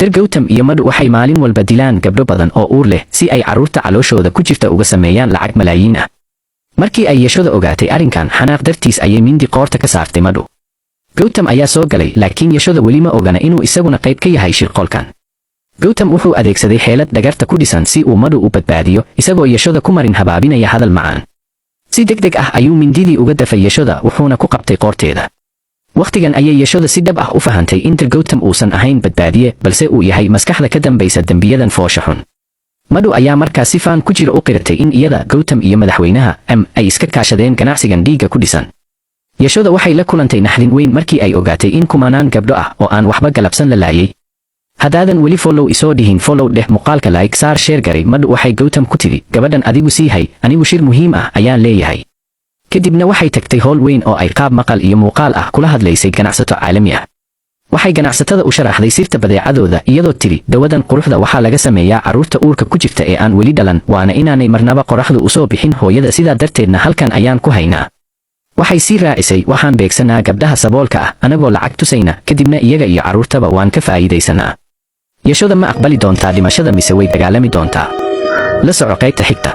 Gautam iyo Madhu waxay maalin walba dilaan gabdho badan oo uur leh si ay carruurta calooshooda ku jirta uga sameeyaan lacag malaayiin ah. Markii ay Yashoda ogaatay arrinkan, xanaaq dartiis ayay mindi qoorta ka saartay Madhu. Gautam ayaa soo galay, laakiin Yashoda weli ma ogana inuu isaguna qayb ka yahay shirqoolkan. Gautam wuxuu adeegsaday xeelad dhagarta ku dhisan si uu Madhu u badbaadiyo, isagoo Yashoda ku marin habaabinaya hadal macaan. Si degdeg ah ayuu mindidii uga dafay Yashoda wuxuuna ku qabtay qoorteeda. Waqtigan ayay Yashoda si dhab ah u fahantay in Gautam uusan ahayn badbaadiye, balse uu yahay maskaxda ka dambaysa dembiyadan foosha xun. Madhu ayaa markaa si faan ku jira u qiratay in iyada, Gautam iyo madaxweynaha ay iska kaashadeen ganacsigan dhiigga ku dhisan. Yashoda waxay la kulantay naxdin weyn markii ay ogaatay in kumanaan gabdho ah oo aan waxba galabsan la laayay. Haddaadan weli follow isoo dhihin follow dheh muuqaalka like saar share garay. Madhu waxay Gautam ku tidhi, gabadhan adigu sii hay, anigu shir muhiim ah ayaan leeyahay. Kadibna waxay tagtay howl weyn oo ay qaab maqal iyo muuqaal ah kula hadlaysay ganacsato caalami ah. Waxay ganacsatada u sharaxday sirta badeecadooda iyadoo tiri, dawadan quruxda waxaa laga sameeyaa carruurta uurka ku jirta ee aan weli dhalan, waana inaanay marnaba qoraxdu u soo bixin hooyada, sidaa darteedna halkan ayaan ku haynaa. Waxay sii raacisay, waxaan beegsanaa gabdhaha saboolka ah anagoo lacag tusayna, kadibna iyaga iyo carruurtaba waan ka faa'iidaysanaa. Yashoda ma aqbali doontaa dhimashada mise way dagaalami doontaa? La soco qaybta xigta.